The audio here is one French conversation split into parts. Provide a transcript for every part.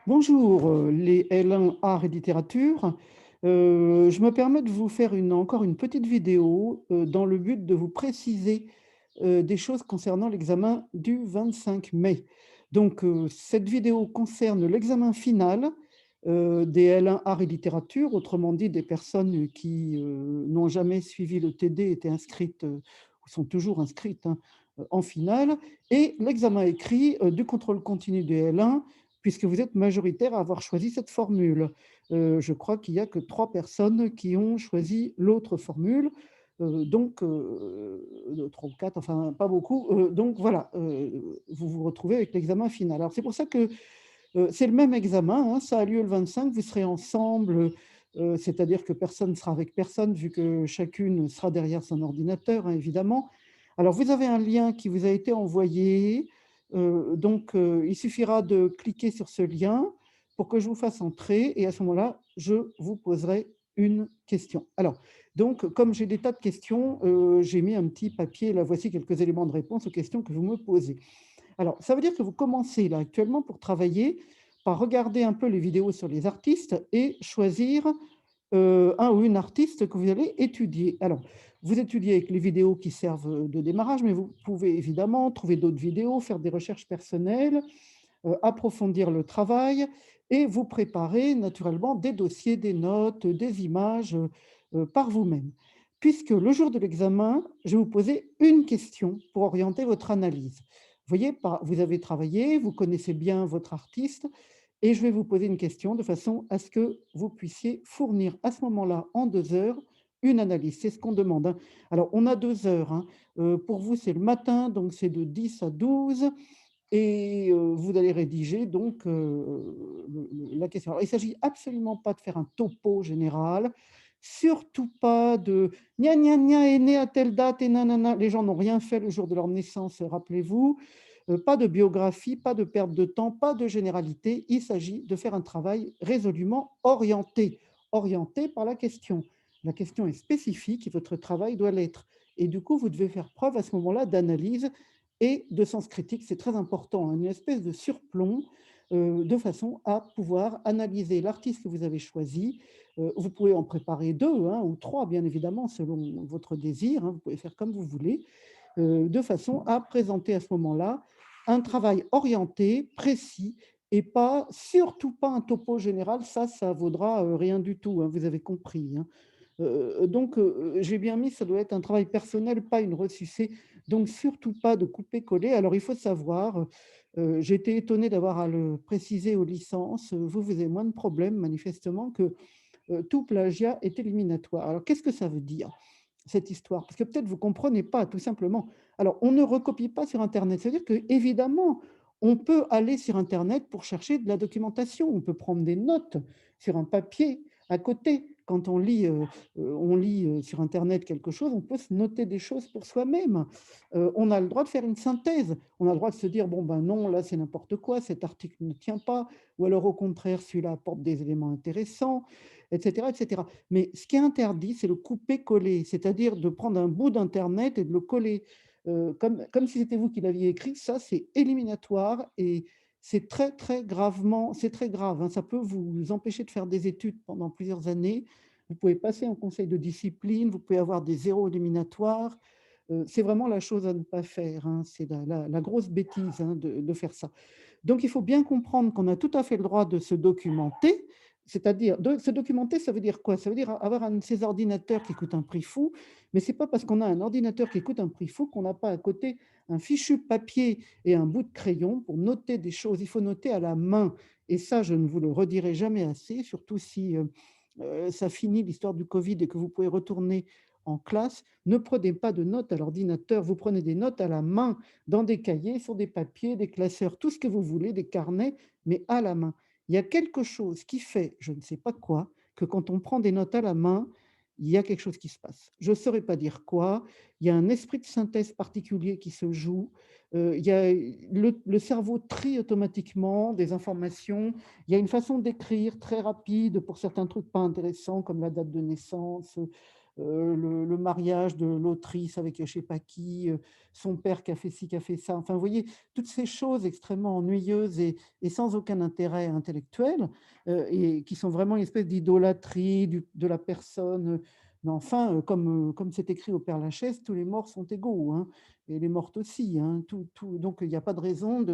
Bonjour, les L1 Art et littérature. Je me permets de vous faire encore une petite vidéo dans le but de vous préciser des choses concernant l'examen du 25 mai. Donc, cette vidéo concerne l'examen final des L1 Art et littérature, autrement dit des personnes qui n'ont jamais suivi le TD, étaient inscrites ou sont toujours inscrites hein, en finale, et l'examen écrit du contrôle continu des L1 puisque vous êtes majoritaire à avoir choisi cette formule. Je crois qu'il n'y a que 3 personnes qui ont choisi l'autre formule, donc 3 ou 4, enfin pas beaucoup, donc voilà, vous vous retrouvez avec l'examen final. Alors c'est pour ça que, c'est le même examen, hein, ça a lieu le 25, vous serez ensemble, c'est-à-dire que personne ne sera avec personne vu que chacune sera derrière son ordinateur, hein, évidemment. Alors vous avez un lien qui vous a été envoyé, donc il suffira de cliquer sur ce lien pour que je vous fasse entrer et à ce moment-là, je vous poserai une question. Alors donc comme j'ai des tas de questions, j'ai mis un petit papier, là voici quelques éléments de réponse aux questions que vous me posez. Alors, ça veut dire que vous commencez là actuellement pour travailler par regarder un peu les vidéos sur les artistes et choisir un ou une artiste que vous allez étudier. Alors, vous étudiez avec les vidéos qui servent de démarrage, mais vous pouvez évidemment trouver d'autres vidéos, faire des recherches personnelles, approfondir le travail et vous préparer naturellement des dossiers, des notes, des images par vous-même. Puisque le jour de l'examen, je vais vous poser une question pour orienter votre analyse. Vous voyez, vous avez travaillé, vous connaissez bien votre artiste, et je vais vous poser une question de façon à ce que vous puissiez fournir à ce moment-là, en 2 heures, une analyse. C'est ce qu'on demande, hein. Alors, on a 2 heures, hein. Pour vous, c'est le matin, donc c'est de 10 à 12 et vous allez rédiger donc la question. Alors, il ne s'agit absolument pas de faire un topo général, surtout pas de gna gna gna est né à telle date et nanana. Les gens n'ont rien fait le jour de leur naissance, rappelez-vous. Pas de biographie, pas de perte de temps, pas de généralité. Il s'agit de faire un travail résolument orienté, orienté par la question. La question est spécifique et votre travail doit l'être. Et du coup, vous devez faire preuve à ce moment-là d'analyse et de sens critique, c'est très important, hein, une espèce de surplomb de façon à pouvoir analyser l'artiste que vous avez choisi. Vous pouvez en préparer 2 hein, ou 3 bien évidemment selon votre désir, hein, vous pouvez faire comme vous voulez, de façon à présenter à ce moment-là un travail orienté, précis et pas surtout pas un topo général, ça vaudra, rien du tout, hein, vous avez compris, hein. Donc j'ai bien mis, ça doit être un travail personnel, pas une ressucée, donc surtout pas de couper-coller. Alors il faut savoir, j'ai été étonnée d'avoir à le préciser aux licences, vous, vous avez moins de problèmes manifestement que, tout plagiat est éliminatoire. Alors qu'est-ce que ça veut dire, cette histoire? Parce que peut-être vous ne comprenez pas tout simplement. Alors on ne recopie pas sur internet, c'est-à-dire qu'évidemment, on peut aller sur internet pour chercher de la documentation, on peut prendre des notes sur un papier à côté. Quand on lit sur internet quelque chose, on peut se noter des choses pour soi-même. On a le droit de faire une synthèse. On a le droit de se dire: «Bon, ben, non, là, c'est n'importe quoi, cet article ne tient pas» ou alors au contraire, celui-là apporte des éléments intéressants, et cetera, et cetera. Mais ce qui est interdit, c'est le couper-coller, c'est-à-dire de prendre un bout d'internet et de le coller, comme si c'était vous qui l'aviez écrit. Ça, c'est éliminatoire et c'est très, très gravement c'est très grave, hein. Ça peut vous empêcher de faire des études pendant plusieurs années. Vous pouvez passer en conseil de discipline, vous pouvez avoir des zéros éliminatoires. C'est vraiment la chose à ne pas faire, hein. C'est la grosse bêtise, hein, de faire ça. Donc il faut bien comprendre qu'on a tout à fait le droit de se documenter, c'est-à-dire de se documenter, ça veut dire quoi? Ça veut dire avoir un de ces ordinateurs qui coûte un prix fou, mais c'est pas parce qu'on a un ordinateur qui coûte un prix fou qu'on n'a pas à côté un fichu papier et un bout de crayon pour noter des choses. Il faut noter à la main et ça, je ne vous le redirai jamais assez, surtout si, ça finit l'histoire du covid et que vous pouvez retourner en classe. Ne prenez pas de notes à l'ordinateur, vous prenez des notes à la main dans des cahiers, sur des papiers, des classeurs, tout ce que vous voulez, des carnets, mais à la main. Il y a quelque chose qui fait, je ne sais pas quoi, que quand on prend des notes à la main, il y a quelque chose qui se passe. Je ne saurais pas dire quoi. Il y a un esprit de synthèse particulier qui se joue. Il y a le cerveau trie automatiquement des informations. Il y a une façon d'écrire très rapide pour certains trucs pas intéressants, comme la date de naissance, le mariage de l'autrice avec je sais pas qui, son père qui a fait ci, qui a fait ça. Enfin, vous voyez, toutes ces choses extrêmement ennuyeuses et sans aucun intérêt intellectuel, et qui sont vraiment une espèce d'idolâtrie de la personne, mais enfin, comme c'est écrit au Père Lachaise, tous les morts sont égaux, hein, et les mortes aussi, hein. Tout donc il n'y a pas de raison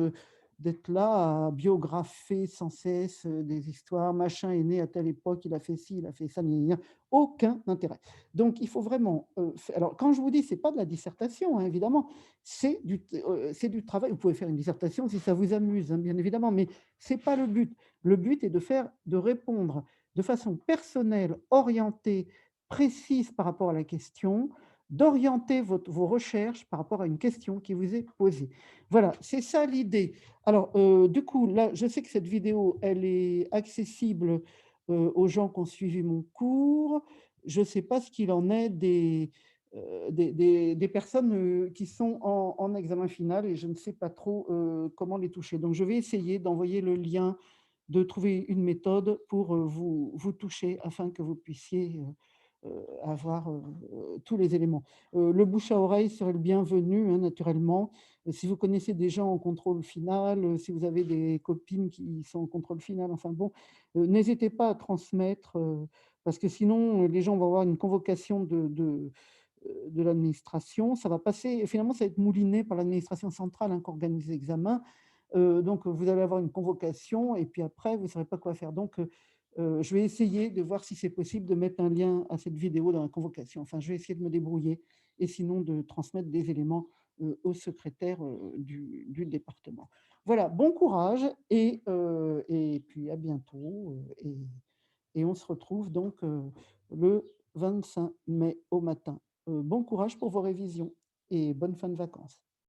d'être là à biographer sans cesse, des histoires, machin est né à telle époque, il a fait ci, il a fait ça, gna gna gna. Aucun intérêt. Donc il faut vraiment, f alors quand je vous dis, c'est pas de la dissertation, hein, évidemment, c'est du travail. Vous pouvez faire une dissertation si ça vous amuse, hein, bien évidemment, mais c'est pas le but. Le but est de répondre de façon personnelle, orientée, précise par rapport à la question, d'orienter vos recherches par rapport à une question qui vous est posée. Voilà, c'est ça l'idée. Alors, du coup, là, je sais que cette vidéo, elle est accessible, aux gens qui ont suivi mon cours. Je ne sais pas ce qu'il en est des personnes, qui sont en examen final et je ne sais pas trop, comment les toucher. Donc je vais essayer d'envoyer le lien, de trouver une méthode pour, vous toucher afin que vous puissiez, avoir, tous les éléments. Le bouche à oreille serait le bienvenu, hein, naturellement. Si vous connaissez des gens en contrôle final, si vous avez des copines qui sont en contrôle final, enfin bon, n'hésitez pas à transmettre, parce que sinon, les gens vont avoir une convocation de l'administration. Ça va passer et finalement, ça va être mouliné par l'administration centrale, hein, qui organise l'examen. Donc vous allez avoir une convocation et puis après, vous ne saurez pas quoi faire. Donc je vais essayer de voir si c'est possible de mettre un lien à cette vidéo dans la convocation. Enfin, je vais essayer de me débrouiller et sinon de transmettre des éléments, au secrétaire, du département. Voilà, bon courage et puis à bientôt, et on se retrouve donc, le 25 mai au matin. Bon courage pour vos révisions et bonne fin de vacances.